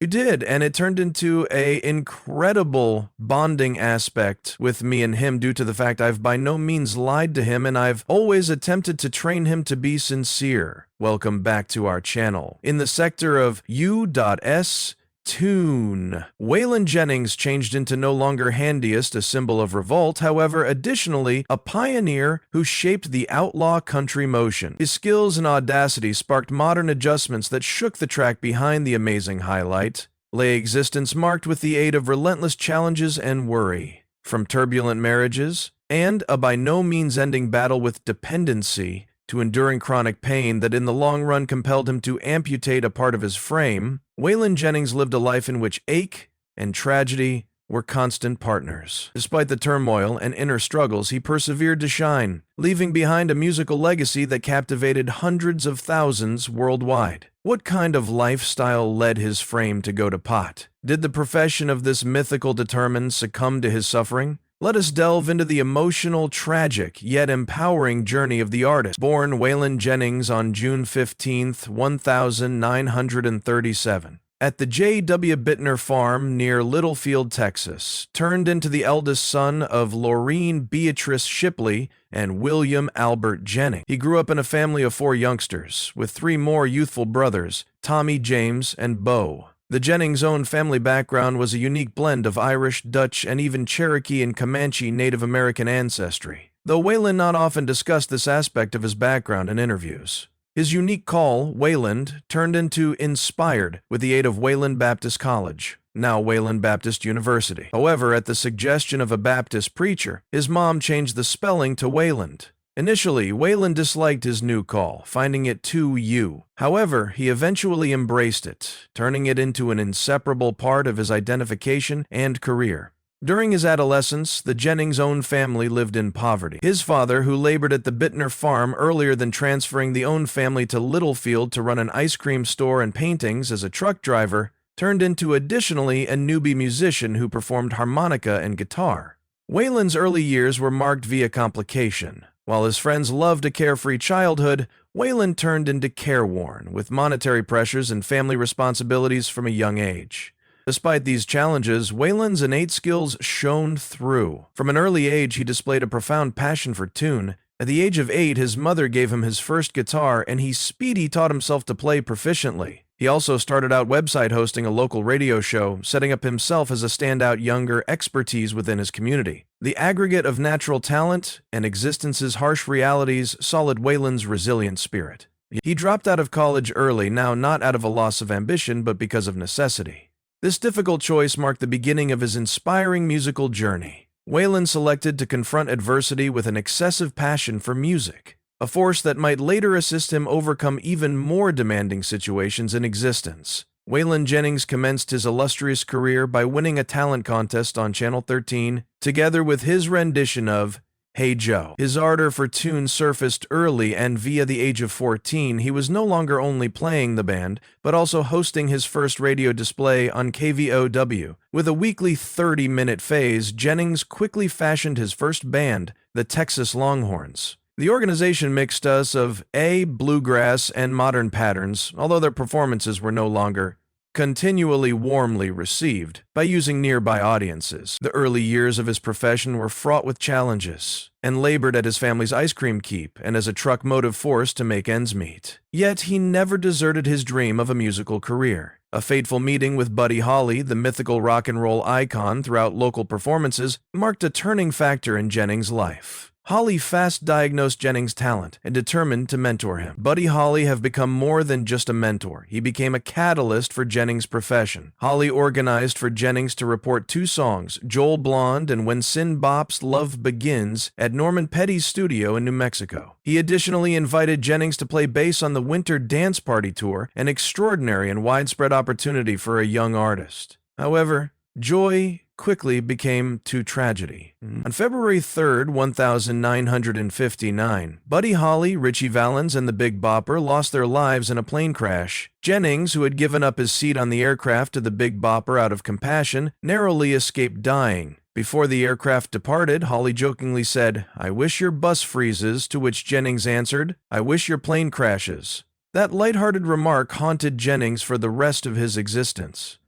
You did, and it turned into a incredible bonding aspect with me and him due to the fact I've by no means lied to him and I've always attempted to train him to be sincere. Welcome back to our channel. In the sector of U.S. Tune. Waylon Jennings changed into no longer handiest, a symbol of revolt, however, additionally, a pioneer who shaped the outlaw country motion. His skills and audacity sparked modern adjustments that shook the track behind the amazing highlight. Lay existence marked with the aid of relentless challenges and worry. From turbulent marriages and a by no means ending battle with dependency to enduring chronic pain that in the long run compelled him to amputate a part of his frame, Waylon Jennings lived a life in which ache and tragedy were constant partners. Despite the turmoil and inner struggles, he persevered to shine, leaving behind a musical legacy that captivated hundreds of thousands worldwide. What kind of lifestyle led his frame to go to pot? Did the profession of this mythical determined succumb to his suffering? Let us delve into the emotional, tragic, yet empowering journey of the artist. Born Waylon Jennings on June 15, 1937, at the J.W. Bittner Farm near Littlefield, Texas, turned into the eldest son of Laureen Beatrice Shipley and William Albert Jennings. He grew up in a family of 4 youngsters, with 3 more youthful brothers, Tommy, James, and Beau. The Jennings' own family background was a unique blend of Irish, Dutch, and even Cherokee and Comanche Native American ancestry, though Waylon not often discussed this aspect of his background in interviews. His unique call, Wayland, turned into Inspired with the aid of Wayland Baptist College, now Wayland Baptist University. However, at the suggestion of a Baptist preacher, his mom changed the spelling to Wayland. Initially, Waylon disliked his new call, finding it too U. However, he eventually embraced it, turning it into an inseparable part of his identification and career. During his adolescence, the Jennings' own family lived in poverty. His father, who labored at the Bittner farm earlier than transferring the own family to Littlefield to run an ice cream store and paintings as a truck driver, turned into additionally a newbie musician who performed harmonica and guitar. Waylon's early years were marked via complication. While his friends loved a carefree childhood, Waylon turned into careworn, with monetary pressures and family responsibilities from a young age. Despite these challenges, Waylon's innate skills shone through. From an early age, he displayed a profound passion for tune. At the age of 8, his mother gave him his first guitar, and he speedily taught himself to play proficiently. He also started out website hosting a local radio show, setting up himself as a standout younger expertise within his community. The aggregate of natural talent and existence's harsh realities solid Waylon's resilient spirit. He dropped out of college early, now not out of a loss of ambition, but because of necessity. This difficult choice marked the beginning of his inspiring musical journey. Waylon selected to confront adversity with an excessive passion for music, a force that might later assist him overcome even more demanding situations in existence. Waylon Jennings commenced his illustrious career by winning a talent contest on Channel 13, together with his rendition of Hey Joe. His ardor for tune surfaced early, and via the age of 14, he was no longer only playing the band, but also hosting his first radio display on KVOW. With a weekly 30-minute phase, Jennings quickly fashioned his first band, the Texas Longhorns. The organization mixed us of bluegrass and modern patterns, although their performances were no longer continually warmly received by using nearby audiences. The early years of his profession were fraught with challenges, and labored at his family's ice cream keep and as a truck motive force to make ends meet. Yet he never deserted his dream of a musical career. A fateful meeting with Buddy Holly, the mythical rock and roll icon throughout local performances, marked a turning factor in Jennings' life. Holly fast diagnosed Jennings' talent and determined to mentor him. Buddy Holly have become more than just a mentor. He became a catalyst for Jennings' profession. Holly organized for Jennings to report 2 songs, Joel Blonde and When Sin Bops Love Begins, at Norman Petty's studio in New Mexico. He additionally invited Jennings to play bass on the Winter Dance Party Tour, an extraordinary and widespread opportunity for a young artist. However, joy quickly became to tragedy. On February 3rd, 1959, Buddy Holly, Ritchie Valens, and the Big Bopper lost their lives in a plane crash. Jennings, who had given up his seat on the aircraft to the Big Bopper out of compassion, narrowly escaped dying. Before the aircraft departed, Holly jokingly said, "I wish your bus freezes," to which Jennings answered, "I wish your plane crashes." That lighthearted remark haunted Jennings for the rest of his existence.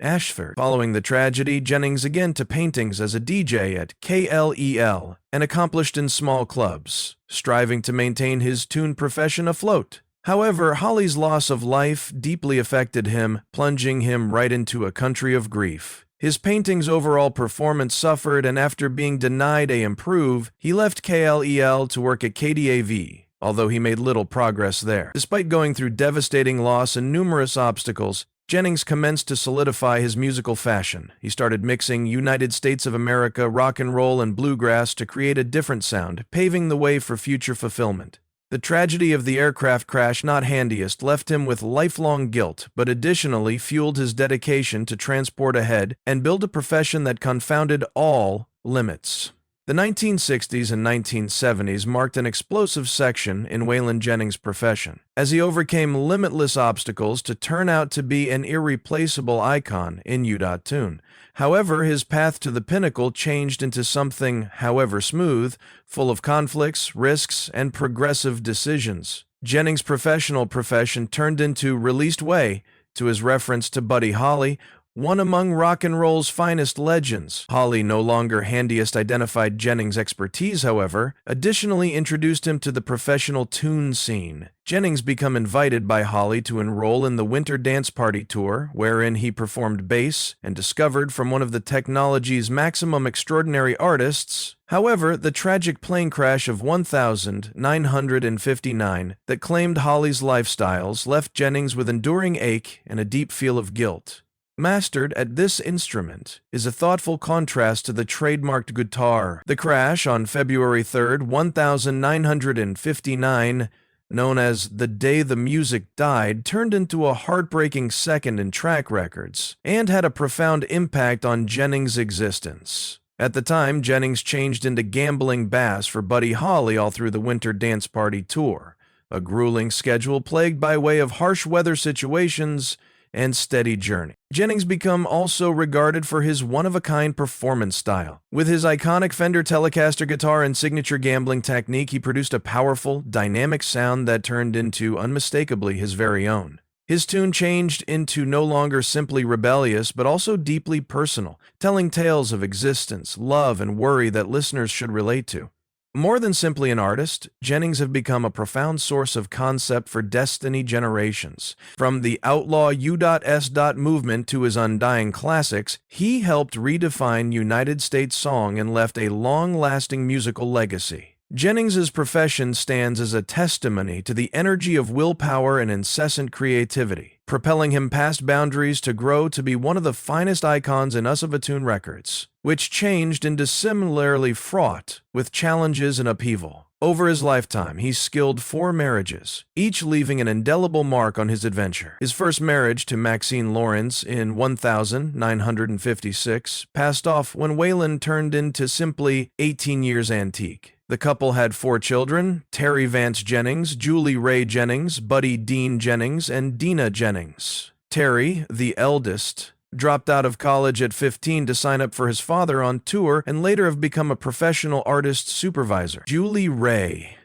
Ashford. Following the tragedy, Jennings again to paintings as a DJ at KLEL and accomplished in small clubs, striving to maintain his tune profession afloat. However, Holly's loss of life deeply affected him, plunging him right into a country of grief. His painting's overall performance suffered, and after being denied a improve, he left KLEL to work at KDAV, although he made little progress there. Despite going through devastating loss and numerous obstacles, Jennings commenced to solidify his musical fashion. He started mixing United States of America rock and roll and bluegrass to create a different sound, paving the way for future fulfillment. The tragedy of the aircraft crash not handiest left him with lifelong guilt, but additionally fueled his dedication to transport ahead and build a profession that confounded all limits. The 1960s and 1970s marked an explosive section in Waylon Jennings' profession, as he overcame limitless obstacles to turn out to be an irreplaceable icon in U.Tune. However, his path to the pinnacle changed into something, however smooth, full of conflicts, risks, and progressive decisions. Jennings' professional profession turned into released way to his reference to Buddy Holly, one among rock and roll's finest legends. Holly no longer handiest identified Jennings' expertise, however, additionally introduced him to the professional tune scene. Jennings became invited by Holly to enroll in the Winter Dance Party Tour, wherein he performed bass and discovered from one of the technology's maximum extraordinary artists. However, the tragic plane crash of 1959 that claimed Holly's lifestyles left Jennings with enduring ache and a deep feel of guilt. Mastered at this instrument is a thoughtful contrast to the trademarked guitar. The crash on February 3, 1959, known as The Day the Music Died, turned into a heartbreaking second in track records and had a profound impact on Jennings' existence. At the time, Jennings changed into gambling bass for Buddy Holly all through the Winter Dance Party Tour, a grueling schedule plagued by way of harsh weather situations and steady journey. Jennings became also regarded for his one-of-a-kind performance style. With his iconic Fender Telecaster guitar and signature gambling technique, he produced a powerful, dynamic sound that turned into, unmistakably, his very own. His tune changed into no longer simply rebellious, but also deeply personal, telling tales of existence, love, and worry that listeners should relate to. More than simply an artist, Jennings have become a profound source of concept for destiny generations. From the outlaw U.S. movement to his undying classics, he helped redefine United States song and left a long-lasting musical legacy. Jennings' profession stands as a testimony to the energy of willpower and incessant creativity, propelling him past boundaries to grow to be one of the finest icons in Us of a Tune records, which changed into similarly fraught with challenges and upheaval. Over his lifetime, he skilled 4 marriages, each leaving an indelible mark on his adventure. His first marriage to Maxine Lawrence in 1956 passed off when Waylon turned into simply 18 years antique. The couple had 4 children: Terry Vance Jennings, Julie Ray Jennings, Buddy Dean Jennings, and Dina Jennings. Terry, the eldest, dropped out of college at 15 to sign up for his father on tour and later have become a professional artist supervisor. Julie Ray,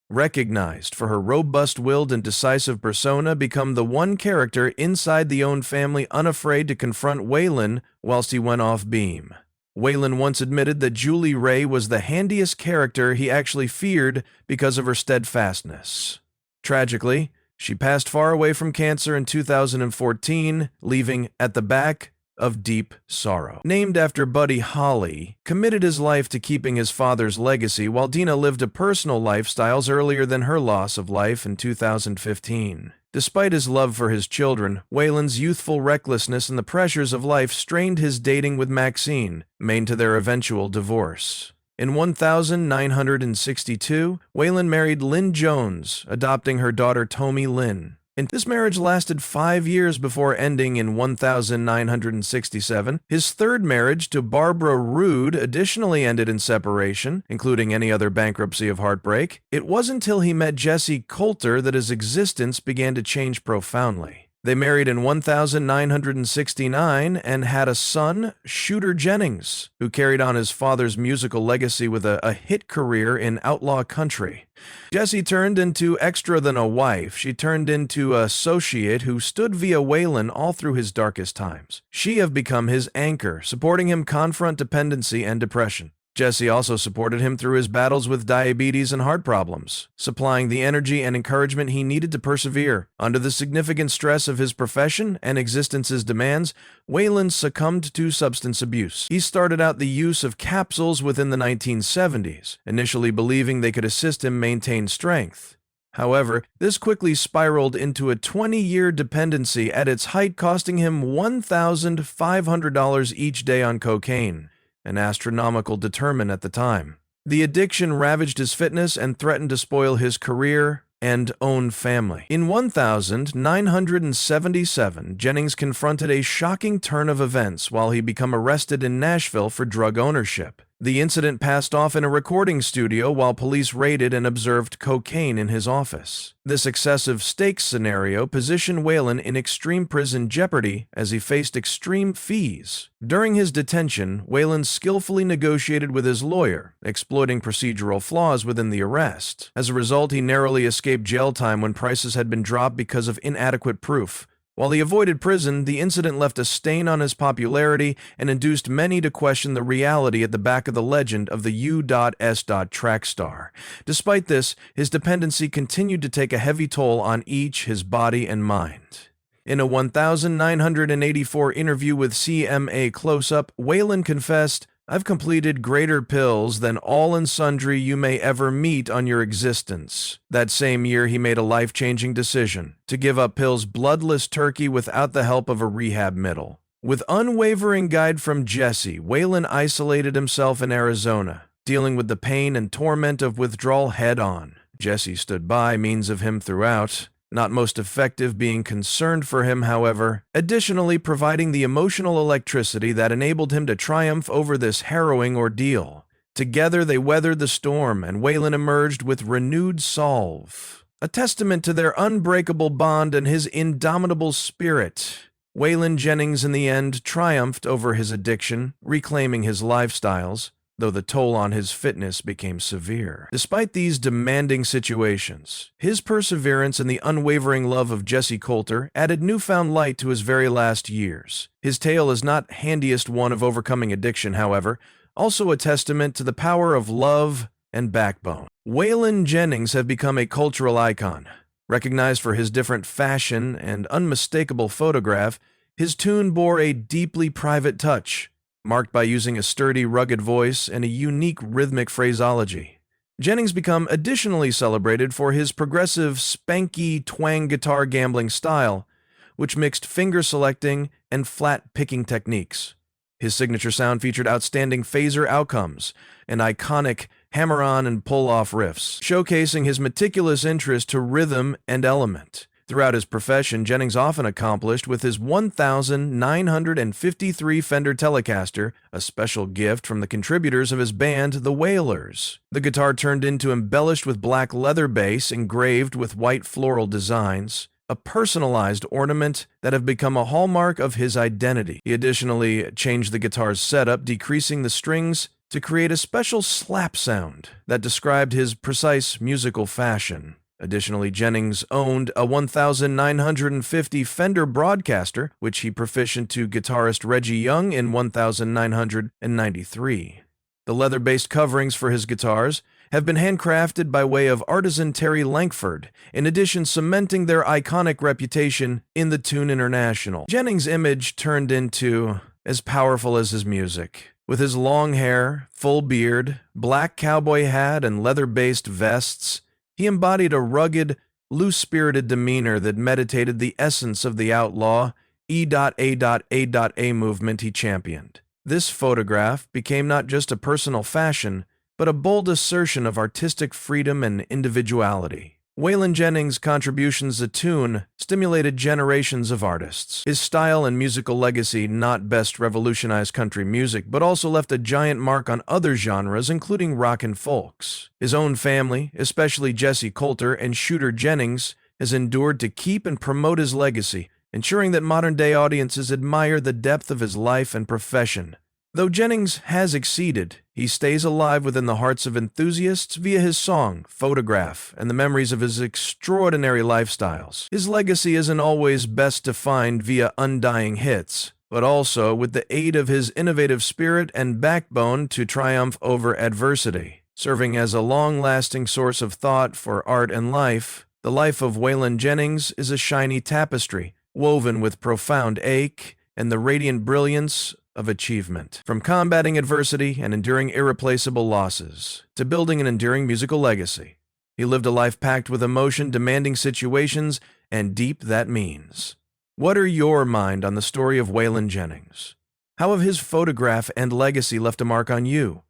recognized for her robust-willed and decisive persona, become the one character inside the own family unafraid to confront Waylon whilst he went off beam. Waylon once admitted that Julie Ray was the handiest character he actually feared because of her steadfastness. Tragically, she passed far away from cancer in 2014, leaving at the back of deep sorrow. Named after Buddy Holly, committed his life to keeping his father's legacy, while Dina lived a personal lifestyles earlier than her loss of life in 2015. Despite his love for his children, Waylon's youthful recklessness and the pressures of life strained his dating with Maxine, main to their eventual divorce. In 1962, Waylon married Lynn Jones, adopting her daughter Tommy Lynn. And this marriage lasted 5 years before ending in 1967. His third marriage to Barbara Roode additionally ended in separation, including any other bankruptcy of heartbreak. It wasn't until he met Jessie Coulter that his existence began to change profoundly. They married in 1969 and had a son, Shooter Jennings, who carried on his father's musical legacy with a hit career in outlaw country. Jessie turned into extra than a wife. She turned into an associate who stood via Waylon all through his darkest times. She have become his anchor, supporting him confront dependency and depression. Jessie also supported him through his battles with diabetes and heart problems, supplying the energy and encouragement he needed to persevere. Under the significant stress of his profession and existence's demands, Waylon succumbed to substance abuse. He started out the use of capsules within the 1970s, initially believing they could assist him maintain strength. However, this quickly spiraled into a 20-year dependency, at its height costing him $1,500 each day on cocaine, an astronomical determinant at the time. The addiction ravaged his fitness and threatened to spoil his career and own family. In 1977, Jennings confronted a shocking turn of events while he became arrested in Nashville for drug ownership. The incident passed off in a recording studio while police raided and observed cocaine in his office. This excessive stakes scenario positioned Waylon in extreme prison jeopardy as he faced extreme fees. During his detention, Waylon skillfully negotiated with his lawyer, exploiting procedural flaws within the arrest. As a result, he narrowly escaped jail time when prices had been dropped because of inadequate proof. While he avoided prison, the incident left a stain on his popularity and induced many to question the reality at the back of the legend of the U.S. track star. Despite this, his dependency continued to take a heavy toll on his body and mind. In a 1984 interview with CMA Close-Up, Waylon confessed, "I've completed greater pills than all and sundry you may ever meet on your existence." That same year, he made a life-changing decision to give up pills bloodless turkey without the help of a rehab middle. With unwavering guide from Jessie, Waylon isolated himself in Arizona, dealing with the pain and torment of withdrawal head-on. Jessie stood by means of him throughout, not most effective being concerned for him, however, additionally providing the emotional electricity that enabled him to triumph over this harrowing ordeal. Together they weathered the storm, and Waylon emerged with renewed solve, a testament to their unbreakable bond and his indomitable spirit. Waylon Jennings in the end triumphed over his addiction, reclaiming his lifestyles, though the toll on his fitness became severe. Despite these demanding situations, his perseverance and the unwavering love of Jessie Coulter added newfound light to his very last years. His tale is not handiest one of overcoming addiction, however, also a testament to the power of love and backbone. Waylon Jennings have become a cultural icon. Recognized for his different fashion and unmistakable photograph, his tune bore a deeply private touch, marked by using a sturdy, rugged voice and a unique rhythmic phraseology. Jennings became additionally celebrated for his progressive, spanky twang guitar gambling style, which mixed finger selecting and flat picking techniques. His signature sound featured outstanding phaser outcomes and iconic hammer-on and pull-off riffs, showcasing his meticulous interest to rhythm and element. Throughout his profession, Jennings often accomplished with his 1953 Fender Telecaster, a special gift from the contributors of his band, the Wailers. The guitar turned into embellished with black leather base engraved with white floral designs, a personalized ornament that have become a hallmark of his identity. He additionally changed the guitar's setup, decreasing the strings to create a special slap sound that described his precise musical fashion. Additionally, Jennings owned a 1950 Fender Broadcaster, which he proficient to guitarist Reggie Young in 1993. The leather-based coverings for his guitars have been handcrafted by way of artisan Terry Lankford, in addition cementing their iconic reputation in the Tune International. Jennings' image turned into as powerful as his music. With his long hair, full beard, black cowboy hat, and leather-based vests, he embodied a rugged, loose-spirited demeanor that meditated the essence of the outlaw E.A.A.A movement he championed. This photograph became not just a personal fashion, but a bold assertion of artistic freedom and individuality. Waylon Jennings' contributions to tune stimulated generations of artists. His style and musical legacy not best revolutionized country music, but also left a giant mark on other genres, including rock and folks. His own family, especially Jessie Coulter and Shooter Jennings, has endured to keep and promote his legacy, ensuring that modern-day audiences admire the depth of his life and profession. Though Jennings has exceeded, he stays alive within the hearts of enthusiasts via his song, photograph, and the memories of his extraordinary lifestyles. His legacy isn't always best defined via undying hits, but also with the aid of his innovative spirit and backbone to triumph over adversity. Serving as a long-lasting source of thought for art and life, the life of Waylon Jennings is a shiny tapestry, woven with profound ache and the radiant brilliance of achievement. From combating adversity and enduring irreplaceable losses to building an enduring musical legacy, he lived a life packed with emotion, demanding situations, and deep that means. What are your mind on the story of Waylon Jennings? How have his photograph and legacy left a mark on you?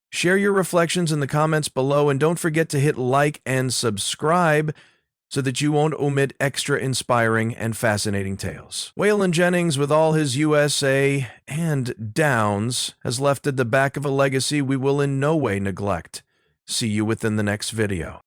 Share your reflections in the comments below, and don't forget to hit like and subscribe so that you won't omit extra inspiring and fascinating tales. Waylon Jennings, with all his USA and downs, has left at the back of a legacy we will in no way neglect. See you within the next video.